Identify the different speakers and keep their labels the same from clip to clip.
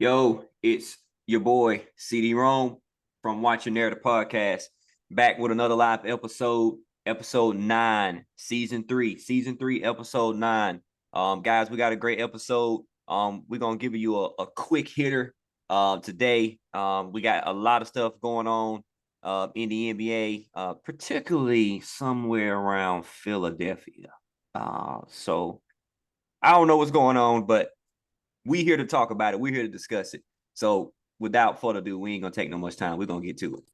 Speaker 1: Yo, it's your boy CD Rome from Watch Your Narrative Podcast, back with another live episode 9, season 3, episode 9. Guys, we got a great episode. We're gonna give you a quick hitter today. We got a lot of stuff going on in the NBA, particularly somewhere around Philadelphia. So I don't know what's going on, but we here to talk about it. We're here to discuss it. So without further ado, we ain't gonna take no much time. We're gonna get to it.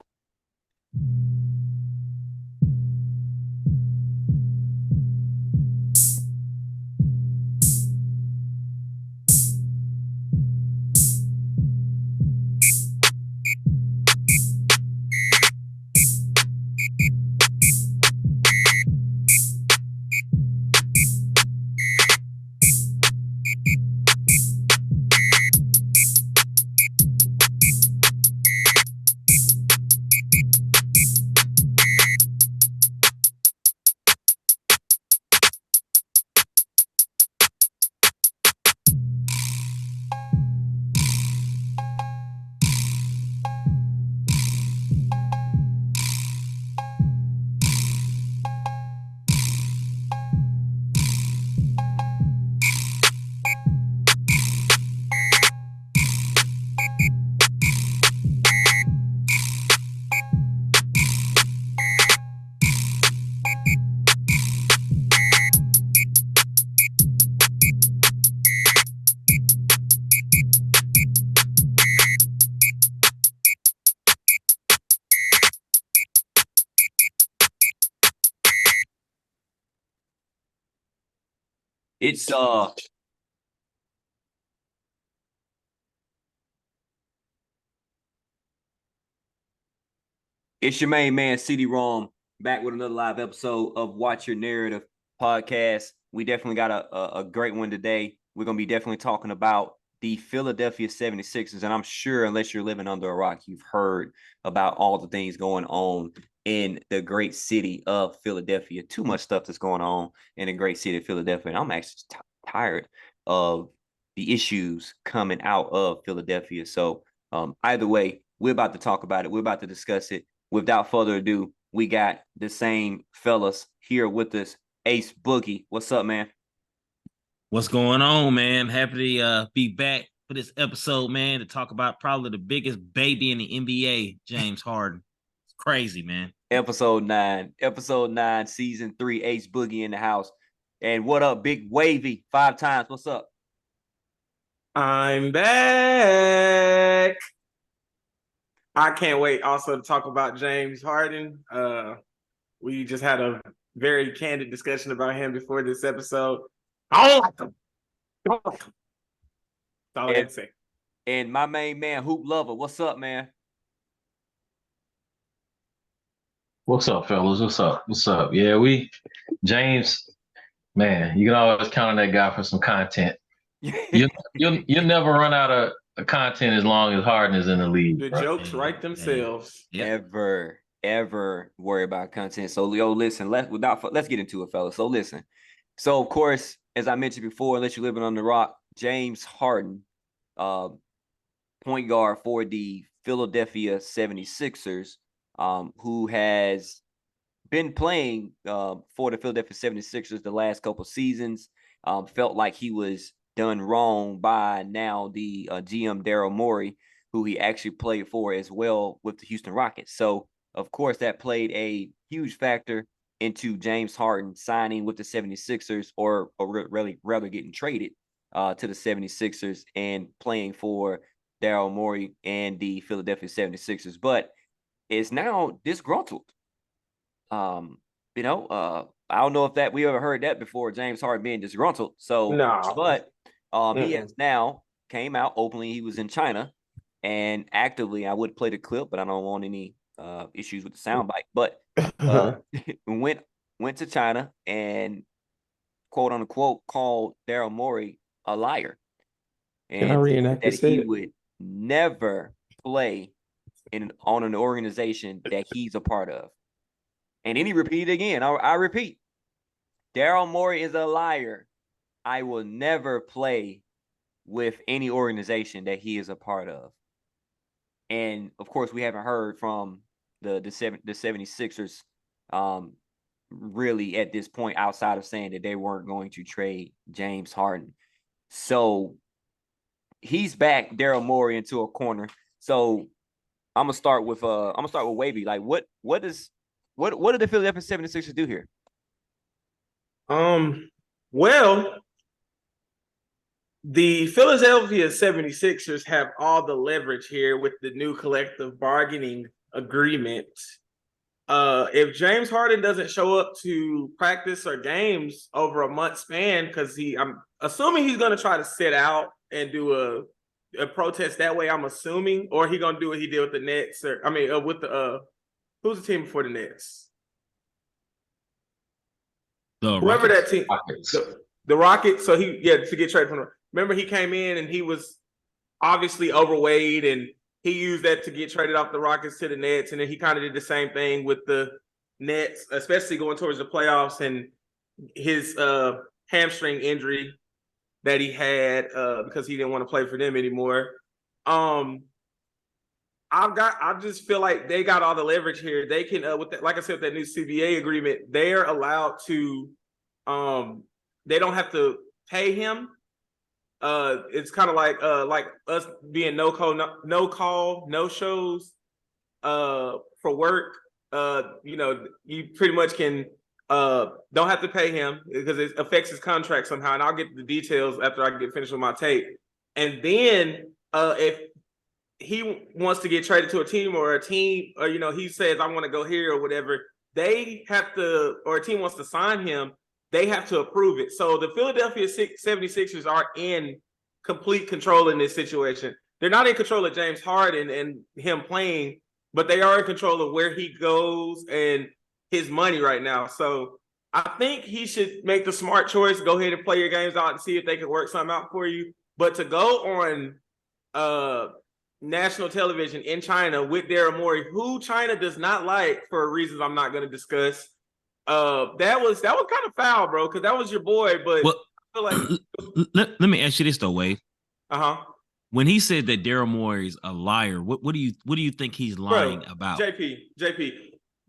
Speaker 1: It's It's your main man, CD-ROM, back with another live episode of Watch Your Narrative Podcast. We definitely got a great one today. We're going to be definitely talking about the Philadelphia 76ers. And I'm sure, unless you're living under a rock, you've heard about all the things going on in the great city of Philadelphia. Too much stuff that's going on in the great city of Philadelphia. And I'm actually tired of the issues coming out of Philadelphia. So either way, we're about to talk about it. We're about to discuss it. Without further ado, we got the same fellas here with us. Ace Boogie, what's up, man?
Speaker 2: What's going on, man? Happy to be back for this episode, man, to talk about probably the biggest baby in the NBA, James Harden. It's crazy, man.
Speaker 1: Episode 9, season 3, Ace Boogie in the house. And what up, Big Wavy, 5 times, what's up?
Speaker 3: I'm back. I can't wait also to talk about James Harden. We just had a very candid discussion about him before this episode. I don't like him. Don't like him. That's all I can say.
Speaker 1: And my main man, Hoop Lover, what's up, man?
Speaker 4: What's up, fellas? What's up? Yeah, James, man, you can always count on that guy for some content. You'll never run out of content as long as Harden is in the league.
Speaker 3: The jokes write themselves.
Speaker 1: Ever worry about content. So, yo, listen, let's get into it, fellas. So, listen. So, of course, as I mentioned before, unless you're living on the rock, James Harden, point guard for the Philadelphia 76ers, who has been playing for the Philadelphia 76ers the last couple seasons, felt like he was done wrong by now the GM Daryl Morey, who he actually played for as well with the Houston Rockets. So, of course, that played a huge factor into James Harden signing with the 76ers or really rather getting traded to the 76ers and playing for Daryl Morey and the Philadelphia 76ers. But is now disgruntled. I don't know if that we ever heard that before, James Harden being disgruntled. So,
Speaker 3: No.
Speaker 1: But he has now came out openly. He was in China and actively. I would play the clip, but I don't want any issues with the soundbite. But went to China and quote unquote called Daryl Morey a liar, and that he would never play on an organization that he's a part of. And then he repeated again. I repeat, Daryl Morey is a liar. I will never play with any organization that he is a part of. And of course, we haven't heard from the 76ers really at this point, outside of saying that they weren't going to trade James Harden. So he's back Daryl Morey into a corner. So I'm gonna start with Wavy. Like what do the Philadelphia 76ers do here?
Speaker 3: Well, the Philadelphia 76ers have all the leverage here with the new collective bargaining agreement. If James Harden doesn't show up to practice or games over a month span, because I'm assuming he's gonna try to sit out and do a protest that way, I'm assuming, or he gonna do what he did with the Nets, with the who's the team before the Nets? Whoever that team, the Rockets. So to get traded from them. Remember, he came in and he was obviously overweight, and he used that to get traded off the Rockets to the Nets, and then he kind of did the same thing with the Nets, especially going towards the playoffs, and his hamstring injury that he had because he didn't want to play for them anymore. I just feel like they got all the leverage here. They can, like I said, with that new CBA agreement, they are allowed to. They don't have to pay him. It's kind of like us being no call, no shows for work. You pretty much can don't have to pay him because it affects his contract somehow. And I'll get the details after I get finished with my tape. And then if he wants to get traded to a team, or he says, I want to go here or whatever, they have to, or a team wants to sign him, they have to approve it. So the Philadelphia 76ers are in complete control in this situation. They're not in control of James Harden and him playing, but they are in control of where he goes and his money right now. So I think he should make the smart choice, go ahead and play your games out and see if they can work something out for you. But to go on national television in China with Daryl Morey, who China does not like for reasons I'm not going to discuss, that was kind of foul, bro, because that was your boy. But I feel like
Speaker 2: let me ask you this though, Wade. When he said that Daryl Morey's a liar, what do you think he's lying about?
Speaker 3: JP.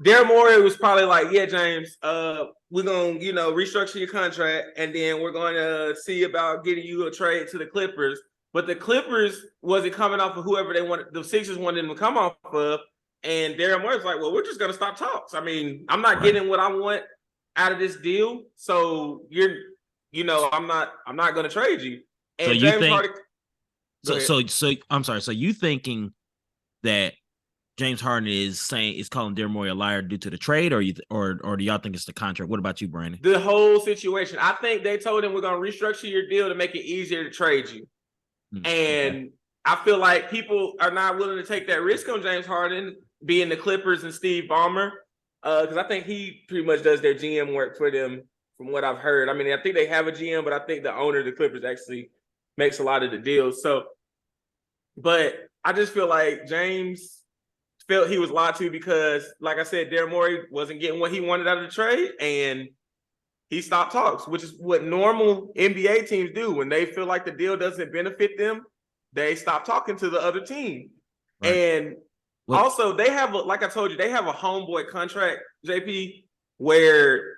Speaker 3: Daryl Morey was probably like, yeah, James, we're gonna restructure your contract, and then we're gonna see about getting you a trade to the Clippers. But the Clippers wasn't coming off of whoever they wanted. The Sixers wanted them to come off of. And Daryl Morey's like, well, we're just going to stop talks. I mean, I'm not getting what I want out of this deal. So I'm not going to trade you. And
Speaker 2: so you James Harden. So I'm sorry. So you thinking that James Harden is calling Daryl Morey a liar due to the trade, or do y'all think it's the contract? What about you, Brandon?
Speaker 3: The whole situation. I think they told him, we're going to restructure your deal to make it easier to trade you. And I feel like people are not willing to take that risk on James Harden being the Clippers and Steve Ballmer, because I think he pretty much does their GM work for them, from what I've heard. I mean, I think they have a GM, but I think the owner of the Clippers actually makes a lot of the deals. So, but I just feel like James felt he was lied to because, like I said, Daryl Morey wasn't getting what he wanted out of the trade, and he stopped talks, which is what normal NBA teams do. When they feel like the deal doesn't benefit them, they stop talking to the other team. Right. And also, they have, like I told you, they have a homeboy contract, JP, where,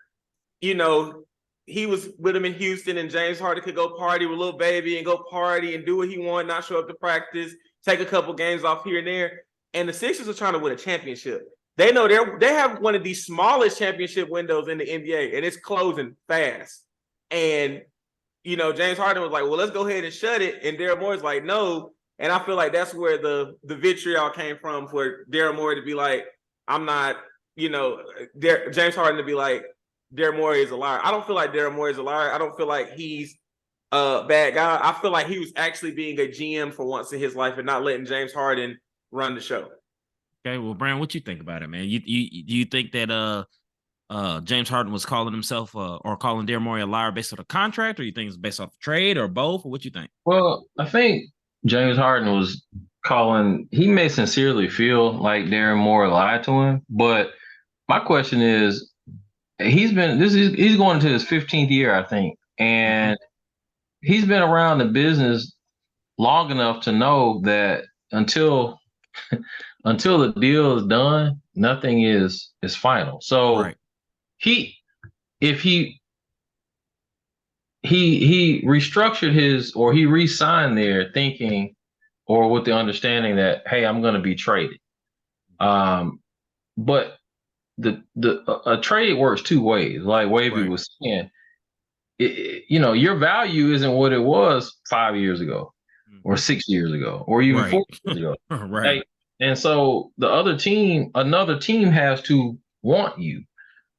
Speaker 3: he was with him in Houston, and James Harden could go party with Lil Baby and go party and do what he wanted, not show up to practice, take a couple games off here and there. And the Sixers are trying to win a championship. They know they have one of the smallest championship windows in the NBA, and it's closing fast. And, James Harden was like, well, let's go ahead and shut it. And Daryl Morey's like, no. And I feel like that's where the vitriol came from, for Daryl Morey to be like, I'm not, James Harden to be like, Daryl Morey is a liar. I don't feel like Daryl Morey is a liar. I don't feel like he's a bad guy. I feel like he was actually being a GM for once in his life and not letting James Harden run the show.
Speaker 2: Okay, well, Brian, what you think about it, man? You think that James Harden was calling himself or calling Daryl Morey a liar based on a contract, or you think it's based off trade, or both, or what you think?
Speaker 4: Well, I think James Harden was he may sincerely feel like Daryl Morey lied to him, but my question is, he's going into his 15th year, I think, and he's been around the business long enough to know that until the deal is done, nothing is final. So
Speaker 2: Right.
Speaker 4: if he restructured he re-signed there thinking or with the understanding that, hey, I'm going to be traded. But a trade works two ways. Like Wavy
Speaker 2: Right.
Speaker 4: was saying, your value isn't what it was 5 years ago or 6 years ago or even
Speaker 2: Right.
Speaker 4: 4 years ago.
Speaker 2: Right.
Speaker 4: Like, and so another team has to want you.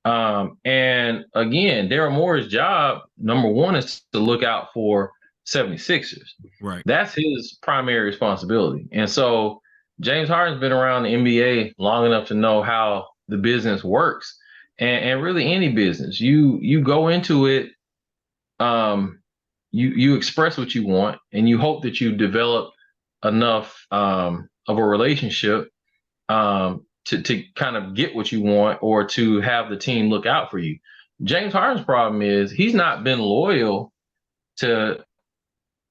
Speaker 4: And again, Daryl Morey's job, number one, is to look out for 76ers.
Speaker 2: Right.
Speaker 4: That's his primary responsibility. And so James Harden's been around the NBA long enough to know how the business works. And really any business. You go into it, you express what you want and you hope that you develop enough of a relationship to kind of get what you want or to have the team look out for you. James Harden's problem is he's not been loyal to,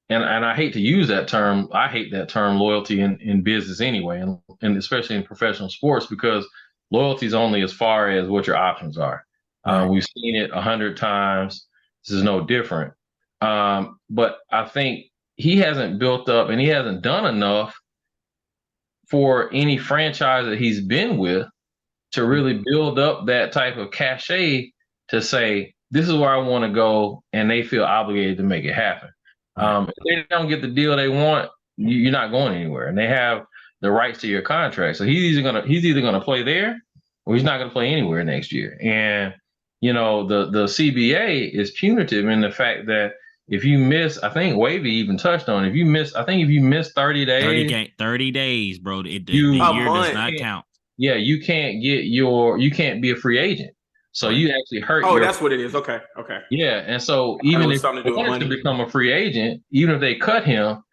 Speaker 4: and I hate to use that term. I hate that term loyalty in business anyway, and especially in professional sports, because loyalty is only as far as what your options are.
Speaker 2: Right.
Speaker 4: We've seen it 100 times. This is no different. But I think he hasn't built up and he hasn't done enough for any franchise that he's been with to really build up that type of cachet to say, this is where I want to go, and they feel obligated to make it happen. If they don't get the deal they want, you're not going anywhere, and they have the rights to your contract. So he's either gonna play there, or he's not gonna play anywhere next year. And the CBA is punitive in the fact that if you miss, I think Wavy even touched on, if you miss 30 days,
Speaker 2: 30 days, bro. The
Speaker 4: you
Speaker 2: year does not count.
Speaker 4: Yeah, you can't be a free agent. So you actually hurt
Speaker 3: that's what it is. Okay.
Speaker 4: Yeah, and so even if he wanted to become a free agent, even if they cut him,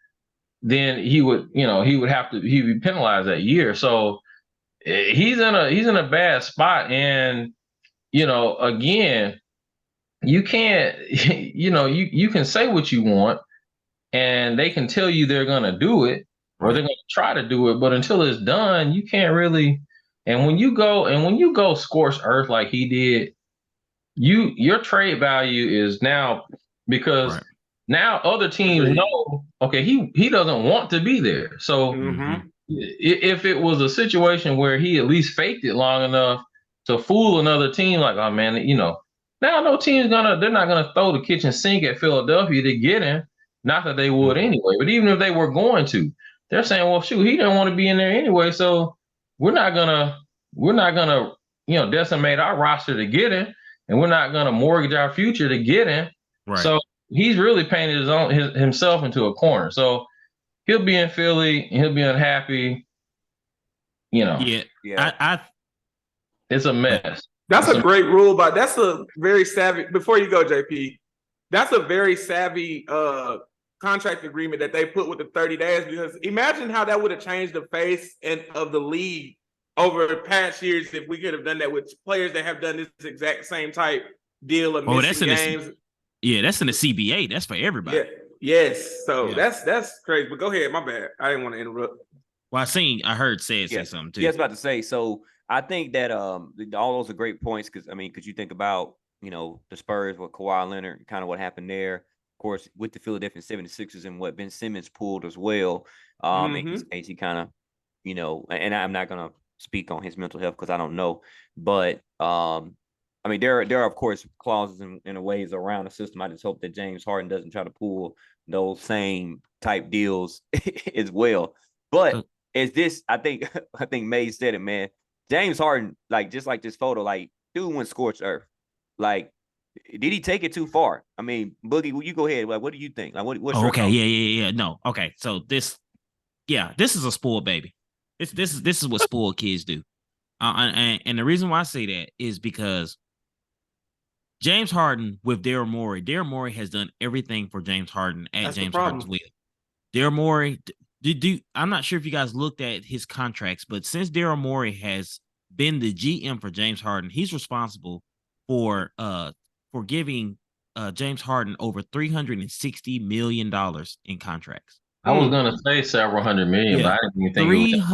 Speaker 4: then he would be penalized that year. So he's in a bad spot. And again, you can't you can say what you want and they can tell you they're gonna do it or they're gonna try to do it, but until it's done, you can't really. And when you go scorched earth like he did, your trade value is now, because now other teams know, okay, he doesn't want to be there. So if it was a situation where he at least faked it long enough to fool another team, like, oh man, now no team's they're not gonna throw the kitchen sink at Philadelphia to get him. Not that they would anyway, but even if they were going to, they're saying, well, shoot, he didn't want to be in there anyway, so we're not gonna decimate our roster to get him, and we're not gonna mortgage our future to get him.
Speaker 2: Right.
Speaker 4: So he's really painted himself into a corner. So he'll be in Philly and he'll be unhappy.
Speaker 2: Yeah.
Speaker 4: It's a mess.
Speaker 3: That's a great rule, but that's a very savvy. Before you go, JP, that's a very savvy contract agreement that they put with the 30 days. Because imagine how that would have changed the face of the league over past years if we could have done that with players that have done this exact same type deal of missing games.
Speaker 2: That's in the CBA. That's for everybody.
Speaker 3: Yeah. Yes. So that's crazy. But go ahead. My bad. I didn't want to interrupt.
Speaker 2: Well, I heard say something too.
Speaker 1: Yeah, I was about to say. So I think that all those are great points because you think about the Spurs with Kawhi Leonard, kind of what happened there. Of course, with the Philadelphia 76ers and what Ben Simmons pulled as well. In his case, he kind of, and I'm not gonna speak on his mental health because I don't know, but there are of course clauses and ways around the system. I just hope that James Harden doesn't try to pull those same type deals as well. But is this? I think May said it, man. James Harden, like just like this photo, like dude went scorched earth. Like, did he take it too far? I mean, Boogie, you go ahead. Like, what do you think? Like, what's your
Speaker 2: okay? Yeah. No, okay. So this is a spoiled baby. This is what spoiled kids do. And the reason why I say that is because James Harden with Daryl Morey has done everything for James Harden at James Harden's will. Daryl Morey, I'm not sure if you guys looked at his contracts, but since Daryl Morey has been the GM for James Harden, he's responsible for giving James Harden over $360 million in contracts.
Speaker 4: I was gonna say several hundred million, but I didn't even think it was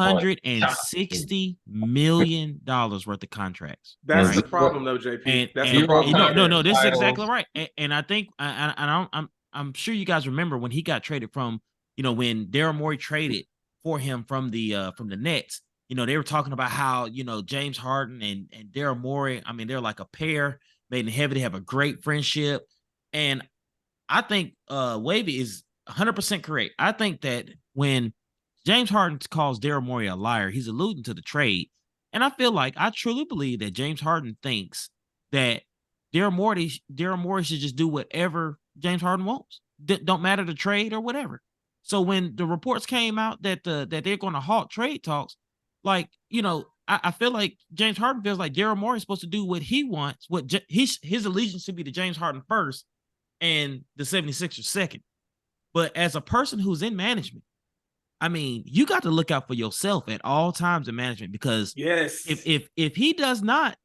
Speaker 2: $360 million worth of contracts.
Speaker 3: That's
Speaker 2: right?
Speaker 3: the problem, though, JP.
Speaker 2: And,
Speaker 3: That's
Speaker 2: and
Speaker 3: the problem.
Speaker 2: no, this is
Speaker 4: titles.
Speaker 2: exactly right. And I think I'm sure you guys remember when he got traded from, when Daryl Morey traded for him from the Nets. They were talking about how James Harden and Daryl Morey. I mean, they're like a pair made in heaven. They have a great friendship, and I think Wavy is 100% correct. I think that when James Harden calls Daryl Morey a liar, he's alluding to the trade. And I truly believe that James Harden thinks that Daryl Morey should just do whatever James Harden wants. Don't matter the trade or whatever. So when the reports came out that they're going to halt trade talks, I feel like James Harden feels like Daryl Morey is supposed to do what he wants. His allegiance should be to James Harden first and the 76ers second. But as a person who's in management, I mean, you got to look out for yourself at all times in management, because if he does not,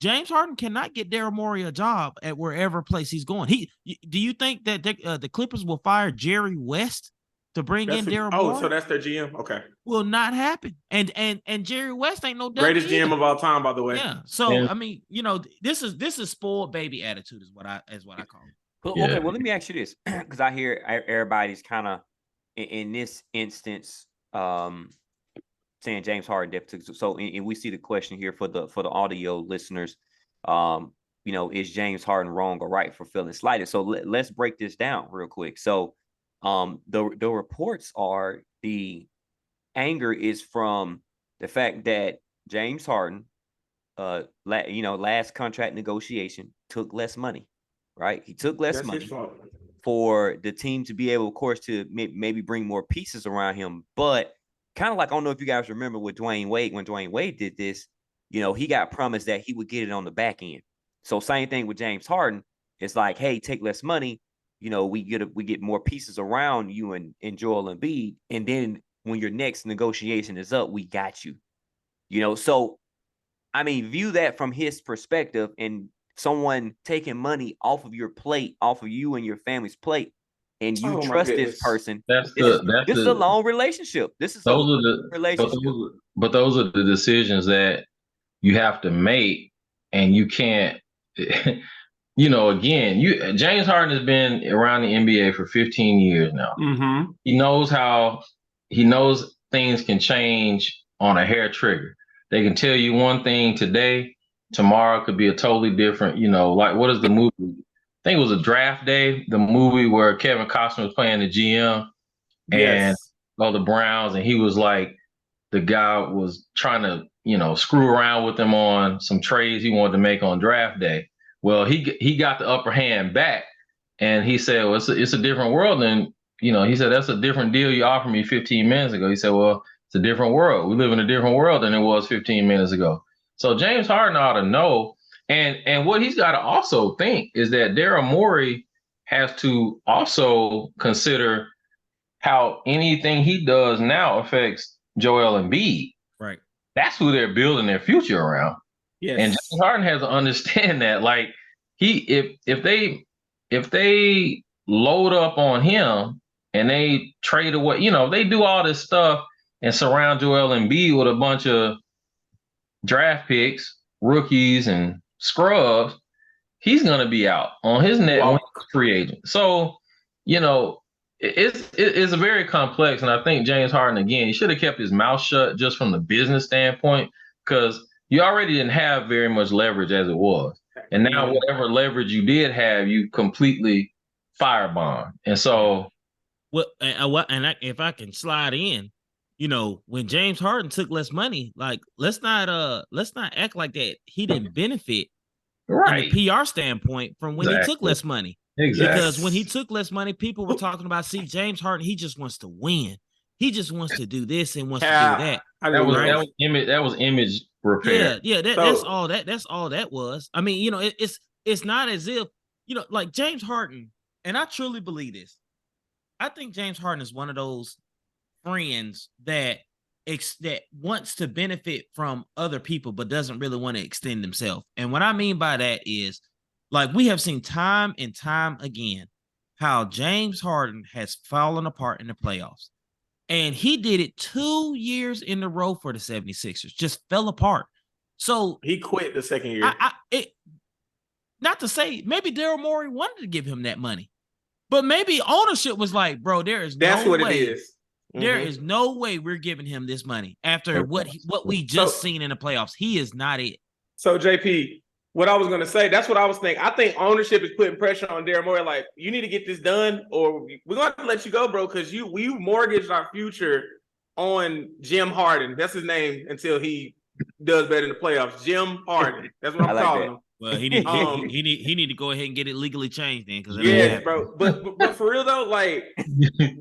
Speaker 2: James Harden cannot get Daryl Morey a job at wherever place he's going. Do you think that the Clippers will fire Jerry West to bring in Daryl Morey?
Speaker 3: Oh, so that's their GM? Okay.
Speaker 2: Will not happen. And Jerry West ain't no dummy
Speaker 3: greatest GM of all time, by the way.
Speaker 2: Yeah. So I mean, this is spoiled baby attitude is what I call it.
Speaker 1: Well, okay, well, let me ask you this, because I hear everybody's kind of in this instance saying James Harden deficit. So, and we see the question here for the audio listeners. Is James Harden wrong or right for feeling slighted? So let's break this down real quick. So, the reports are the anger is from the fact that James Harden, last contract negotiation took less money. Right, he took less money for the team to be able, of course, to maybe bring more pieces around him. But kind of like, I don't know if you guys remember with Dwayne Wade, when Dwayne Wade did this, he got promised that he would get it on the back end. So same thing with James Harden. It's like, hey, take less money. We get more pieces around you and Joel Embiid, and then when your next negotiation is up, we got you. So I mean, view that from his perspective, and someone taking money off of your plate, off of you and your family's plate, and you trust this person. This is a long relationship. This is relationship.
Speaker 4: But those are the decisions that you have to make, and you can't. Again, James Harden has been around the NBA for 15 years now.
Speaker 3: Mm-hmm.
Speaker 4: He knows things can change on a hair trigger. They can tell you one thing today. Tomorrow could be a totally different, like, what is the movie? I think it was a Draft Day, the movie where Kevin Costner was playing the GM and all the Browns, and he was like, the guy was trying to, screw around with him on some trades he wanted to make on Draft Day. Well, he got the upper hand back, and he said, well, it's a different world than, he said, that's a different deal you offered me 15 minutes ago. He said, well, it's a different world. We live in a different world than it was 15 minutes ago. So James Harden ought to know, and what he's got to also think is that Daryl Morey has to also consider how anything he does now affects Joel Embiid.
Speaker 2: Right.
Speaker 4: That's who they're building their future around.
Speaker 3: Yes.
Speaker 4: And James Harden has to understand that, like, if they load up on him and they trade away, they do all this stuff and surround Joel Embiid with a bunch of draft picks, rookies, and scrubs, he's going to be out on his net when he's a free agent. So, it's a very complex, and I think James Harden, again, he should have kept his mouth shut just from the business standpoint, because you already didn't have very much leverage as it was. And now whatever leverage you did have, you completely firebombed. And so...
Speaker 2: if I can slide in, when James Harden took less money, like, let's not act like that he didn't benefit from the PR standpoint from when he took less money.
Speaker 4: Exactly.
Speaker 2: Because when he took less money, people were talking about, see, James Harden, he just wants to win. He just wants to do this and wants to do that.
Speaker 4: That was image repair.
Speaker 2: Yeah, that's all that was. I mean, it's not as if, like James Harden, and I truly believe this. I think James Harden is one of those friends that wants to benefit from other people but doesn't really want to extend himself. And what I mean by that is, like, we have seen time and time again, how James Harden has fallen apart in the playoffs. And he did it 2 years in a row for the 76ers, just fell apart. So
Speaker 3: he quit the second year.
Speaker 2: Not to say maybe Daryl Morey wanted to give him that money, but maybe ownership was like, bro,
Speaker 3: That's
Speaker 2: no
Speaker 3: what
Speaker 2: way.
Speaker 3: it is.
Speaker 2: There is no way we're giving him this money after what we just seen in the playoffs. He is not it.
Speaker 3: So JP, what I was going to say, that's what I was thinking. I think ownership is putting pressure on Daryl Morey. Like, you need to get this done, or we're going to have to let you go, bro, because we mortgaged our future on Jim Harden. That's his name until he does better in the playoffs. Jim Harden. That's what I'm calling him.
Speaker 2: Well, he need to go ahead and get it legally changed then, because
Speaker 3: yes, bro. But for real though, like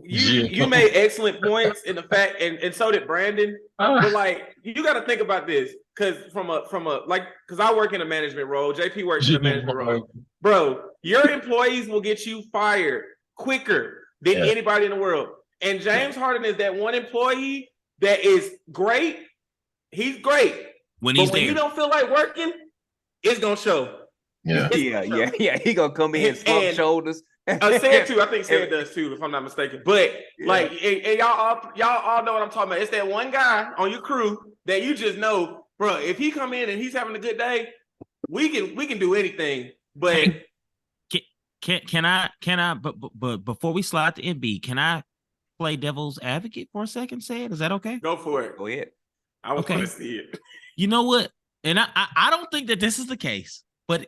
Speaker 3: you made excellent points in the fact, and so did Brandon. But like, you got to think about this, because because I work in a management role. JP works in a management role, bro. Your employees will get you fired quicker than anybody in the world. And James Harden is that one employee that is great. He's great,
Speaker 2: when
Speaker 3: you don't feel like working, it's gonna show.
Speaker 1: Yeah. He gonna come in and slump shoulders.
Speaker 3: Said too. I think Said does too, if I'm not mistaken. But like, and y'all all know what I'm talking about. It's that one guy on your crew that you just know, bro. If he come in and he's having a good day, we can do anything. But
Speaker 2: can I? But before we slide to MB, can I play devil's advocate for a second? Said, is that okay?
Speaker 3: Go for it.
Speaker 1: Go ahead.
Speaker 3: I want to see it.
Speaker 2: You know what? And I don't think that this is the case, but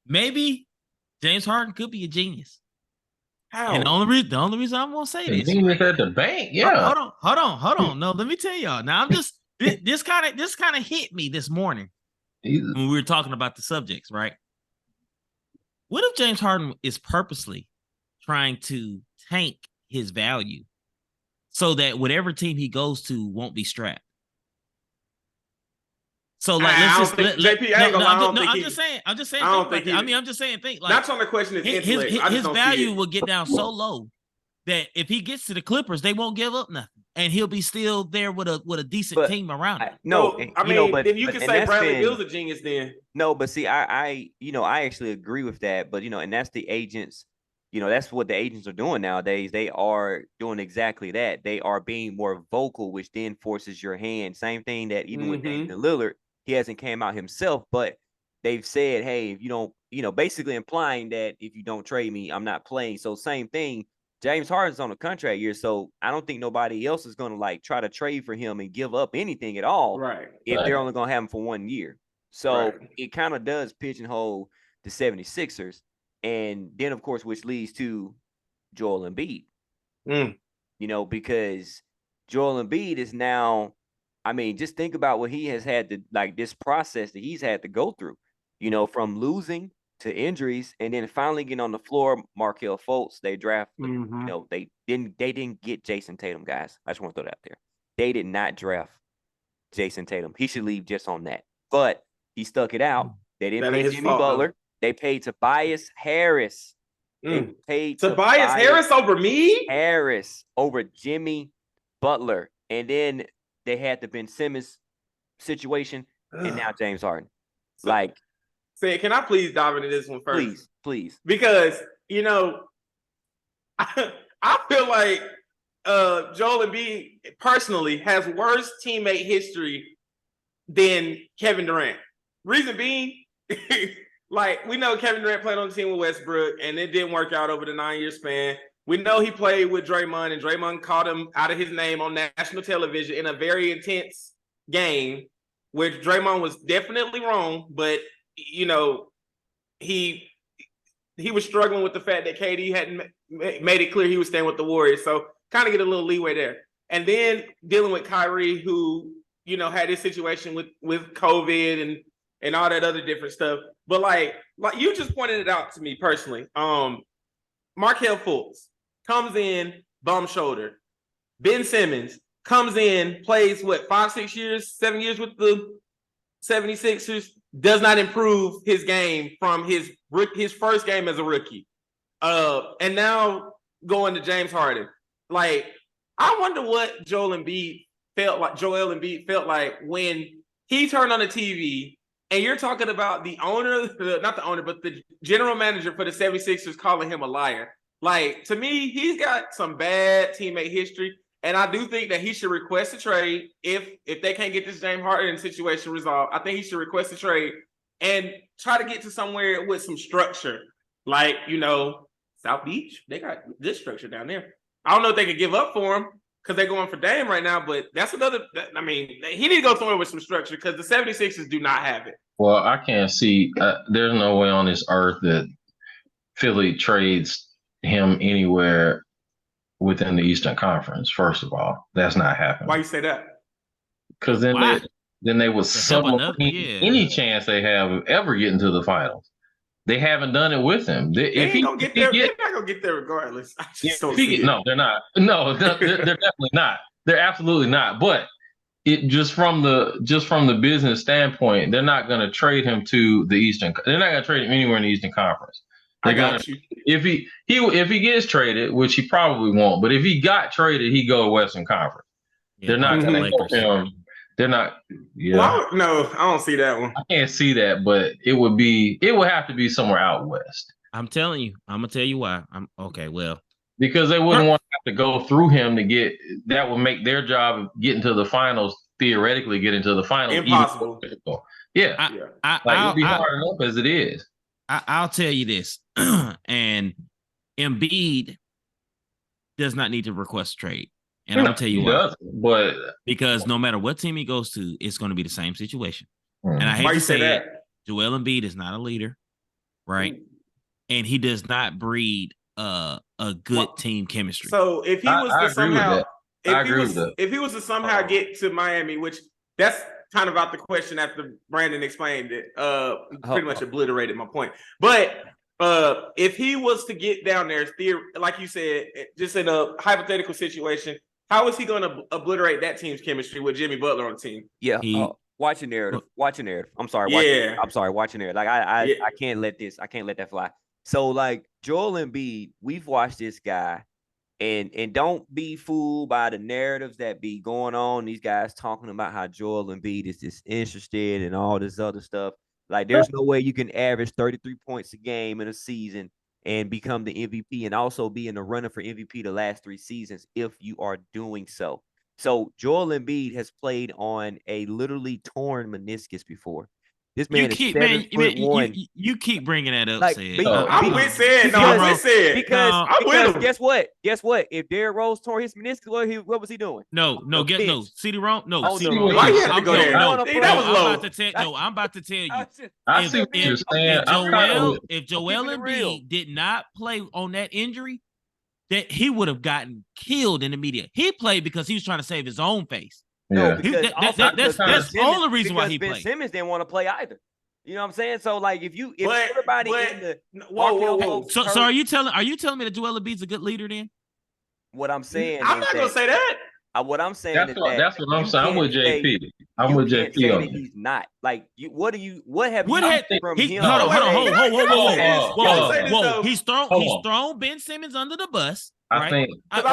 Speaker 2: maybe James Harden could be a genius.
Speaker 3: How?
Speaker 2: And the only reason I'm gonna say this,
Speaker 4: genius at the bank. Yeah.
Speaker 2: Hold on. No, let me tell y'all. Now I'm just this kind of hit me this morning when we were talking about the subjects, right? What if James Harden is purposely trying to tank his value so that whatever team he goes to won't be strapped? So like, let's just
Speaker 3: JP. I'm
Speaker 2: just saying. I'm just saying. Think like,
Speaker 3: that's on the question. Is
Speaker 2: his value will get down so low that if he gets to the Clippers, they won't give up nothing, and he'll be still there with a decent team around him.
Speaker 3: Then you can say Bradley Beal's a genius. Then
Speaker 1: no, but see, I actually agree with that. But and that's the agents. That's what the agents are doing nowadays. They are doing exactly that. They are being more vocal, which then forces your hand. Same thing that even with Damian Lillard. He hasn't came out himself, but they've said, hey, if you don't, basically implying that if you don't trade me, I'm not playing. So same thing, James Harden's on a contract year, so I don't think nobody else is going to like try to trade for him and give up anything at all.
Speaker 3: Right.
Speaker 1: If they're only going to have him for 1 year. So it kind of does pigeonhole the 76ers. And then, of course, which leads to Joel Embiid. Because Joel Embiid is now, just think about what he has had to, like, this process that he's had to go through, from losing to injuries and then finally getting on the floor. Markelle Fultz, they drafted, they didn't get Jason Tatum, guys. I just want to throw that out there. They did not draft Jason Tatum. He should leave just on that. But he stuck it out. They didn't pay Jimmy Butler. They paid Tobias Harris. They paid
Speaker 3: Tobias Harris over me?
Speaker 1: Harris over Jimmy Butler. And then they had the Ben Simmons situation, and now James Harden.
Speaker 3: Can I please dive into this one first?
Speaker 1: Please.
Speaker 3: Because, I feel like Joel Embiid personally has worse teammate history than Kevin Durant. Reason being, we know Kevin Durant played on the team with Westbrook, and it didn't work out over the 9-year span. We know he played with Draymond, and Draymond called him out of his name on national television in a very intense game, which Draymond was definitely wrong, but, he was struggling with the fact that KD hadn't made it clear he was staying with the Warriors. So kind of get a little leeway there. And then dealing with Kyrie, who, had this situation with COVID and all that other different stuff. But like you just pointed it out to me personally. Markelle Fultz comes in, bum shoulder. Ben Simmons comes in, plays 5, 6 years, 7 years with the 76ers, does not improve his game from his first game as a rookie. And now going to James Harden. I wonder what Joel Embiid felt like when he turned on the TV and you're talking about the owner, not the owner, but the general manager for the 76ers calling him a liar. Like, to me, he's got some bad teammate history. And I do think that he should request a trade if they can't get this James Harden situation resolved. I think he should request a trade and try to get to somewhere with some structure. Like, South Beach, they got good structure down there. I don't know if they could give up for him because they're going for Dame right now, but that's another. I mean, he need to go somewhere with some structure because the 76ers do not have it.
Speaker 4: Well, I can't see. There's no way on this earth that Philly trades him anywhere within the Eastern Conference. First of all, that's not happening.
Speaker 3: Why you say that?
Speaker 4: Because then they would submarine any chance they have of ever getting to the finals. They haven't done it with him.
Speaker 3: They're not gonna get there regardless.
Speaker 4: No, they're not. No, they're definitely not. They're absolutely not. But it just from the business standpoint, they're not going to trade him to the Eastern. They're not going to trade him anywhere in the Eastern Conference.
Speaker 3: I got you.
Speaker 4: If he gets traded, which he probably won't, but if he got traded, he go to Western Conference. Yeah, they're not going to go him. They're not. Yeah.
Speaker 3: Well, no, I don't see that one.
Speaker 4: I can't see that, but it would have to be somewhere out west.
Speaker 2: I'm telling you. I'm gonna tell you why. Well,
Speaker 4: because they wouldn't want to have to go through him to get. That would make their job of getting to the finals theoretically get into the finals
Speaker 3: impossible.
Speaker 4: Yeah, it'd be hard enough as it is.
Speaker 2: I'll tell you this, and Embiid does not need to request a trade. And I'll tell you why. Because no matter what team he goes to, it's going to be the same situation. And I hate to say it, Joel Embiid is not a leader, right? And he does not breed a good team chemistry.
Speaker 3: So if he was to somehow get to Miami, which that's kind of out the question after Brandon explained it, pretty much obliterated my point. But if he was to get down there, like you said, just in a hypothetical situation, how is he going to obliterate that team's chemistry with Jimmy Butler on the team?
Speaker 1: Yeah, watch your narrative. Watch your narrative. I'm sorry. Watch your narrative. Like I can't let that fly. So like Joel Embiid, we've watched this guy, and don't be fooled by the narratives that be going on. These guys talking about how Joel Embiid is disinterested and all this other stuff. Like there's no way you can average 33 points a game in a season and become the MVP and also be in the running for MVP the last 3 seasons if you are doing so. So Joel Embiid has played on a literally torn meniscus before. This man is 7'1".
Speaker 2: You keep bringing that up.
Speaker 1: Like,
Speaker 3: I'm with Sid. I'm with Sid.
Speaker 1: Because guess what? If Derrick Rose tore his meniscus, what was he doing?
Speaker 2: CD Rome.
Speaker 3: No, CD Rome. Why you had to go there? That was low.
Speaker 2: I'm about to tell you.
Speaker 4: I see what you're saying.
Speaker 2: If Joel Embiid did not play on that injury, that he would have gotten killed in the media. He played because he was trying to save his own face.
Speaker 1: No,
Speaker 2: that's the only reason why he played.
Speaker 1: Ben Simmons didn't want to play either. You know what I'm saying? So like if everybody in the
Speaker 2: whoa. So are you telling me that Joel Embiid's a good leader then?
Speaker 1: What I'm saying,
Speaker 3: I'm not gonna say that.
Speaker 1: What I'm saying
Speaker 4: that's what I'm saying. I'm with JP. I'm with JP on that.
Speaker 1: He's not. Like what have you from him?
Speaker 2: Whoa. He's thrown Ben Simmons under the bus.
Speaker 4: I think
Speaker 2: as a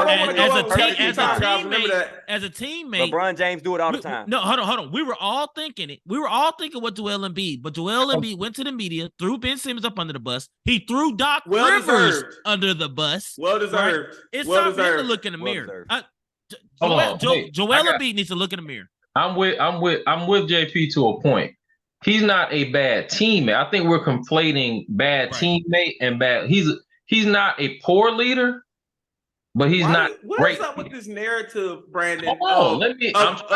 Speaker 2: teammate,
Speaker 1: LeBron James do it all the time.
Speaker 2: No, hold on. We were all thinking it. We were all thinking what Joel Embiid, but Joel Embiid went to the media, threw Ben Simmons up under the bus. He threw Doc Rivers under the bus.
Speaker 3: Well deserved.
Speaker 2: Right? It's time for him to look in the mirror. Joel Embiid needs to look in the mirror.
Speaker 4: I'm with JP to a point. He's not a bad teammate. I think we're conflating bad teammate and bad. He's not a poor leader. But he's not
Speaker 3: what
Speaker 4: great.
Speaker 3: What's up with this narrative, Brandon?
Speaker 4: I'm trying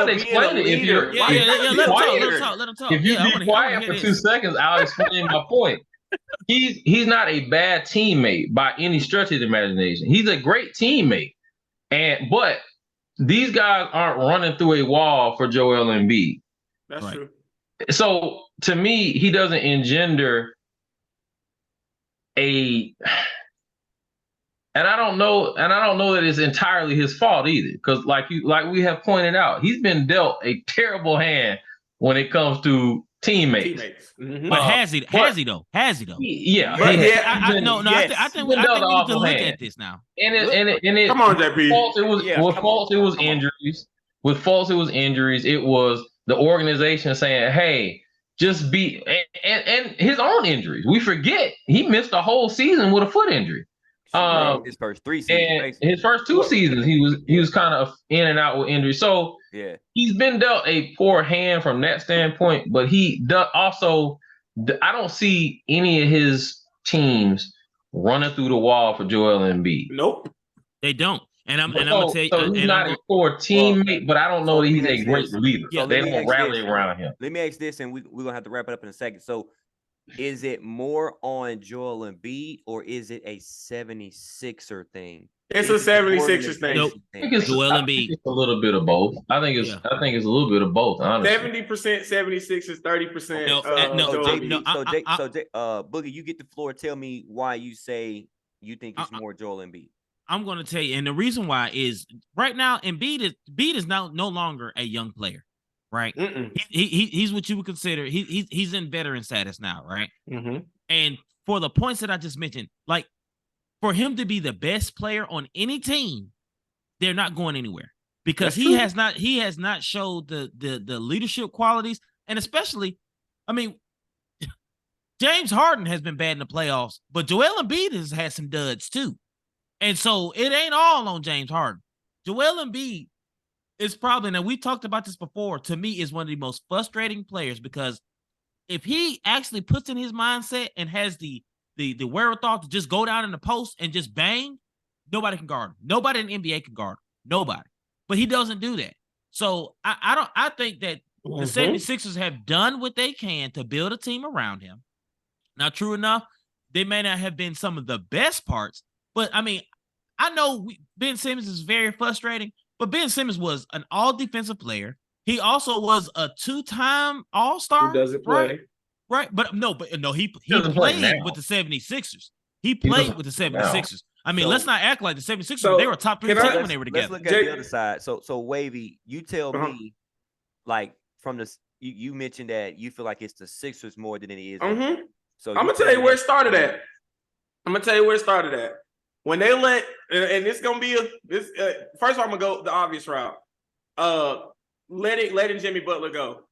Speaker 4: to explain it. If you're
Speaker 2: let him talk.
Speaker 4: If you be quiet for 2 seconds, I'll explain my point. He's not a bad teammate by any stretch of the imagination. He's a great teammate. But these guys aren't running through a wall for Joel Embiid.
Speaker 3: That's true.
Speaker 4: So to me, he doesn't engender a And I don't know that it's entirely his fault either, because like we have pointed out, he's been dealt a terrible hand when it comes to teammates.
Speaker 2: Mm-hmm. But has he though?
Speaker 4: Yeah.
Speaker 2: I think we need to look at this now.
Speaker 3: Come on, JP.
Speaker 4: With faults, it was injuries. With faults, it was injuries. It was the organization saying, "Hey, just be," and his own injuries. We forget he missed a whole season with a foot injury.
Speaker 1: His first 3 seasons,
Speaker 4: And
Speaker 1: basically.
Speaker 4: his first 2 seasons, he was kind of in and out with injury. So
Speaker 1: yeah,
Speaker 4: he's been dealt a poor hand from that standpoint. But also, I don't see any of his teams running through the wall for Joel Embiid.
Speaker 3: Nope.
Speaker 2: They don't. And I'm gonna tell you.
Speaker 4: So he's not a core teammate, but I don't know that he's a great leader.
Speaker 1: So
Speaker 4: they don't rally around him.
Speaker 1: Let me ask this, and we're gonna have to wrap it up in a second. So, is it more on Joel Embiid, or is it a 76er thing?
Speaker 3: It's a 76ers thing.
Speaker 2: Nope.
Speaker 4: Joel Embiid. It's a little bit of both. I think it's a little bit of both. Honestly,
Speaker 3: 70% 76ers, 30%.
Speaker 1: Boogie, you get the floor. Tell me why you say you think it's more Joel Embiid.
Speaker 2: I'm going to tell you, and the reason why is right now, Embiid is now no longer a young player, right? He's what you would consider he's in veteran status now, right?
Speaker 3: Mm-hmm.
Speaker 2: And for the points that I just mentioned, like for him to be the best player on any team, they're not going anywhere because he has not showed the leadership qualities, and especially, I mean, James Harden has been bad in the playoffs, but Joel Embiid has had some duds too. And so it ain't all on James Harden. Joel Embiid is probably, now we talked about this before, to me is one of the most frustrating players because if he actually puts in his mindset and has the wherewithal to just go down in the post and just bang, nobody can guard him. Nobody in the NBA can guard him. Nobody. But he doesn't do that. So I think that the 76ers have done what they can to build a team around him. Now, true enough, they may not have been some of the best parts, but I mean, I know Ben Simmons is very frustrating, but Ben Simmons was an all-defensive player. He also was a 2-time All-Star.
Speaker 3: Who doesn't play.
Speaker 2: Right. But he played with the 76ers. He played with the 76ers. I mean, let's not act like the 76ers, they were top 3 team when they were together.
Speaker 1: Let's look at the other side. So Wavy, you tell me, like, from the you mentioned that you feel like it's the Sixers more than it is. So
Speaker 3: I'm gonna tell you where it started at. When they let, and it's gonna be first of all, I'm gonna go the obvious route. Letting Jimmy Butler go.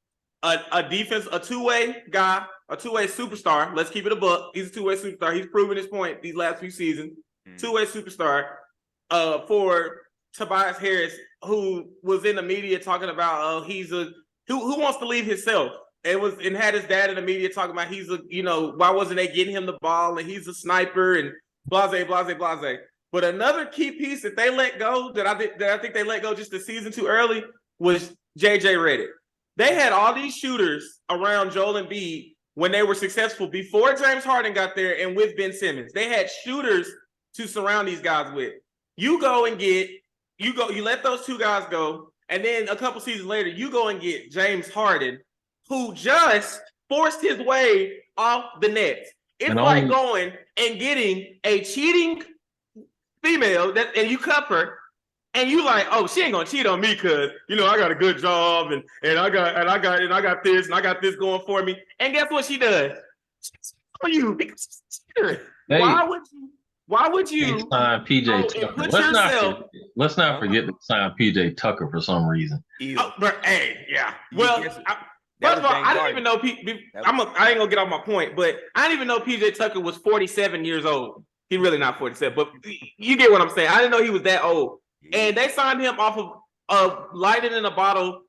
Speaker 3: A defense, a two-way guy, a two-way superstar. Let's keep it a buck. He's a two-way superstar. He's proven his point these last few seasons. Two-way superstar. For Tobias Harris, who was in the media talking about who wants to leave himself. And had his dad in the media talking about why wasn't they getting him the ball and he's a sniper and blase. But another key piece that they let go that I think they let go just the season too early was JJ Redick. They had all these shooters around Joel Embiid when they were successful before James Harden got there and with Ben Simmons. They had shooters to surround these guys with. You let those two guys go, and then a couple seasons later, you go and get James Harden, who just forced his way off the Nets. It's like going and getting a cheating female and you cuff her, and you like, oh, she ain't gonna cheat on me because I got a good job and I got this going for me. And guess what she does? For you, because why would you
Speaker 4: sign PJ Tucker? Let's not forget to sign PJ Tucker for some reason.
Speaker 3: But hey, yeah. Well, first of all, I didn't even know. I ain't gonna get off my point, but I didn't even know PJ Tucker was 47 years old. He's really not 47, but you get what I'm saying. I didn't know he was that old. And they signed him off of lightning in a bottle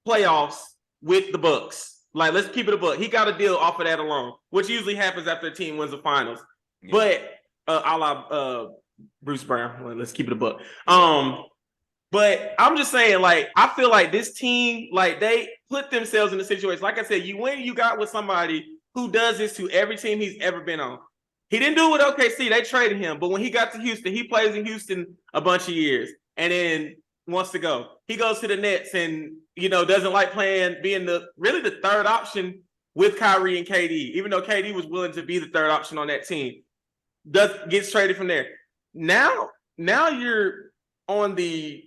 Speaker 3: playoffs with the Bucks. Like, let's keep it a buck. He got a deal off of that alone, which usually happens after a team wins the finals. Yeah. But a la Bruce Brown. Well, let's keep it a buck. But I'm just saying, like, I feel like this team, like, they put themselves in a situation. Like I said, you got with somebody who does this to every team he's ever been on. He didn't do it with OKC. They traded him. But when he got to Houston, he plays in Houston a bunch of years and then wants to go. He goes to the Nets and, doesn't like being the third option with Kyrie and KD, even though KD was willing to be the third option on that team. Gets traded from there. Now you're on the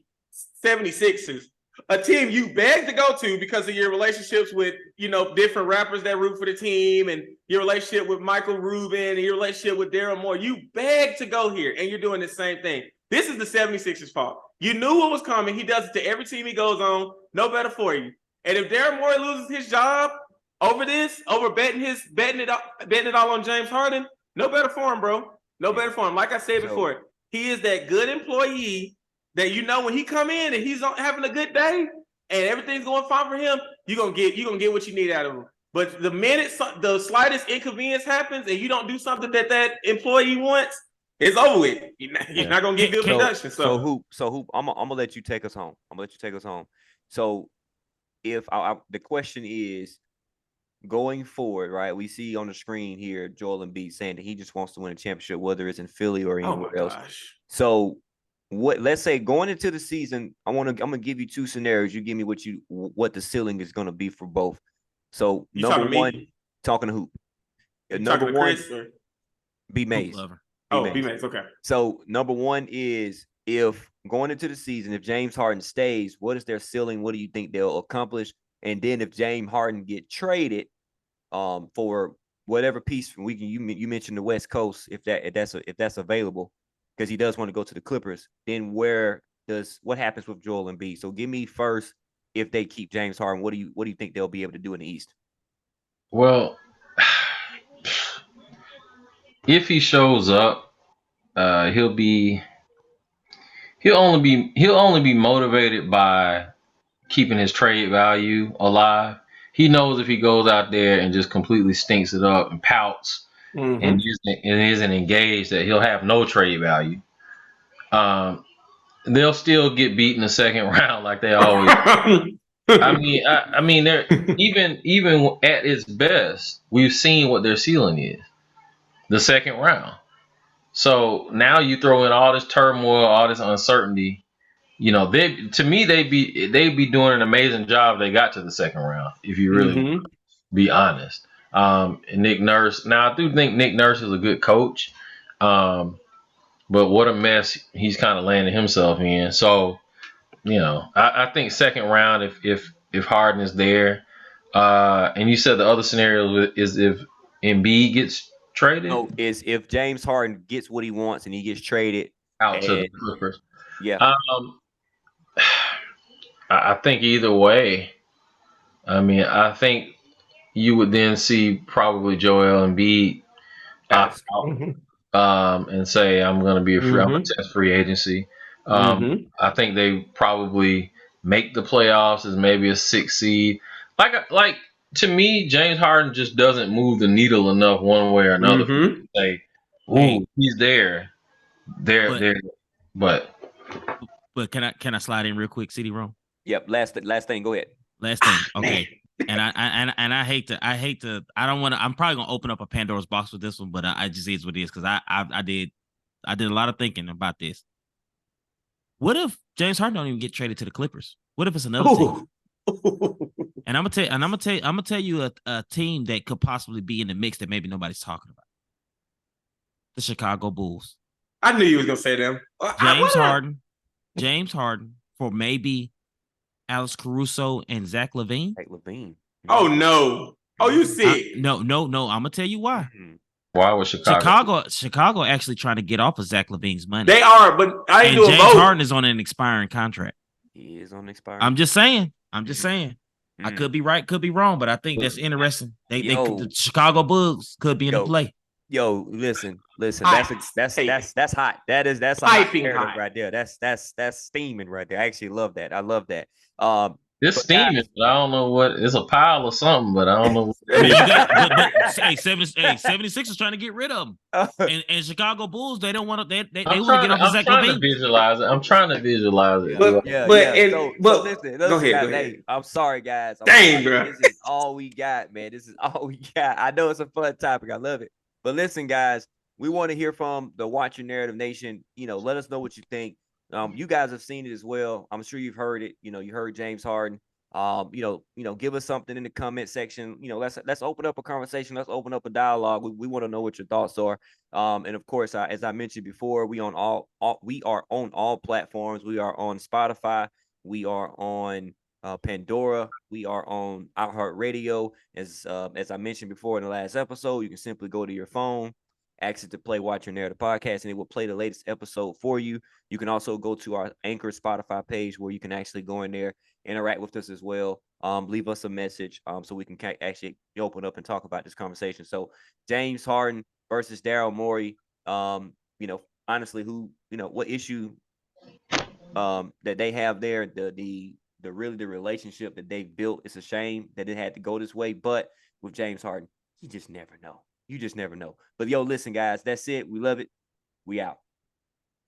Speaker 3: 76ers, a team you begged to go to because of your relationships with, different rappers that root for the team and your relationship with Michael Rubin and your relationship with Daryl Morey. You begged to go here and you're doing the same thing. This is the 76ers' fault. You knew what was coming. He does it to every team he goes on. No better for you. And if Daryl Morey loses his job over betting it all on James Harden, no better for him, bro. No better for him. Like I said before, he is that good employee that when he come in and he's having a good day and everything's going fine for him, you're gonna get what you need out of him. But the minute the slightest inconvenience happens and you don't do something that employee wants, it's over with. You're not gonna get good production.
Speaker 1: So Hoop, I'm gonna let you take us home. So if the question is going forward, right? We see on the screen here Joel Embiid saying that he just wants to win a championship, whether it's in Philly or anywhere else.
Speaker 3: Gosh.
Speaker 1: So let's say going into the season, I'm gonna give you two scenarios. You give me what the ceiling is gonna be for both. So
Speaker 3: you
Speaker 1: number
Speaker 3: talking
Speaker 1: one, talking to Hoop.
Speaker 3: Number one,
Speaker 1: B Mays.
Speaker 3: B Mays, okay.
Speaker 1: So number one is, if going into the season, if James Harden stays, what is their ceiling? What do you think they'll accomplish? And then if James Harden get traded, for whatever piece you mentioned the West Coast, if that's available, because he does want to go to the Clippers, then what happens with Joel Embiid? So give me first, if they keep James Harden, what do you think they'll be able to do in the East?
Speaker 4: Well, if he shows up, he'll only be motivated by keeping his trade value alive. He knows if he goes out there and just completely stinks it up and pouts and isn't engaged, that he'll have no trade value. They'll still get beat in the second round like they always. I mean, they're even at its best, we've seen what their ceiling is, the second round. So now you throw in all this turmoil, all this uncertainty. They'd be doing an amazing job if they got to the second round, if you really be honest. And Nick Nurse. Now I do think Nick Nurse is a good coach, but what a mess he's kind of landed himself in. So I think second round, if Harden is there, and you said the other scenario is if Embiid gets traded.
Speaker 1: No, is if James Harden gets what he wants and he gets traded
Speaker 4: out to the Clippers.
Speaker 1: Yeah.
Speaker 4: I think either way. I mean, I think you would then see probably Joel Embiid opt out, and say, I'm going to be I'm going to test free agency. I think they probably make the playoffs as maybe a 6 seed. Like to me, James Harden just doesn't move the needle enough one way or another to say, "Ooh, he's there." But
Speaker 2: can I slide in real quick, CD Rome?
Speaker 1: Yep. Last thing. Go ahead.
Speaker 2: Last thing. Okay. And I hate to. I don't want to. I'm probably gonna open up a Pandora's box with this one, but I just is what it is, because I did a lot of thinking about this. What if James Harden don't even get traded to the Clippers? What if it's another team? And I'm gonna tell you a team that could possibly be in the mix that maybe nobody's talking about. The Chicago Bulls.
Speaker 3: I knew you was gonna say them.
Speaker 2: James Harden for maybe Alex Caruso and Zach LaVine.
Speaker 3: Oh no! Oh, you sick?
Speaker 2: No. I'm gonna tell you why.
Speaker 4: Why was
Speaker 2: Chicago actually trying to get off of Zach LaVine's money?
Speaker 3: They are, but I ain't doing
Speaker 2: James
Speaker 3: both.
Speaker 2: Harden is on an expiring contract.
Speaker 1: He is on expiring.
Speaker 2: I'm just saying. I could be right, could be wrong, but I think that's interesting. The Chicago Bulls could be in the play.
Speaker 1: Listen. That's hot. That's a hot narrative right there. That's steaming right there. I actually love that. I love that.
Speaker 4: It's steaming, but I don't know what. It's a pile or something, but I don't know.
Speaker 2: Hey, 76 is trying to get rid of them, and Chicago Bulls, they don't want to. They want to get off of Zach LaVine.
Speaker 4: I'm trying to visualize it.
Speaker 1: But listen, go ahead. Hey, I'm sorry, guys.
Speaker 3: Bro.
Speaker 1: This is all we got, man. This is all we got. I know it's a fun topic. I love it. But listen, guys, we want to hear from the Watch Your Narrative Nation. Let us know what you think. You guys have seen it as well. I'm sure you've heard it. You heard James Harden. Give us something in the comment section. Let's open up a conversation. Let's open up a dialogue. We want to know what your thoughts are. And of course, as I mentioned before, we are on all platforms. We are on Spotify. We are on Pandora. We are on iHeartRadio. As I mentioned before in the last episode, you can simply go to your phone, ask it to play Watch Your Narrative podcast, and it will play the latest episode for you. You can also go to our Anchor Spotify page where you can actually go in there, interact with us as well. Leave us a message so we can actually open up and talk about this conversation. So James Harden versus Daryl Morey. You know, honestly, who, you know, what issue that they have there, the really the relationship that they've built. It's a shame that it had to go this way, but with James Harden, you just never know. You just never know. But yo, listen, guys, that's it. We love it. We out.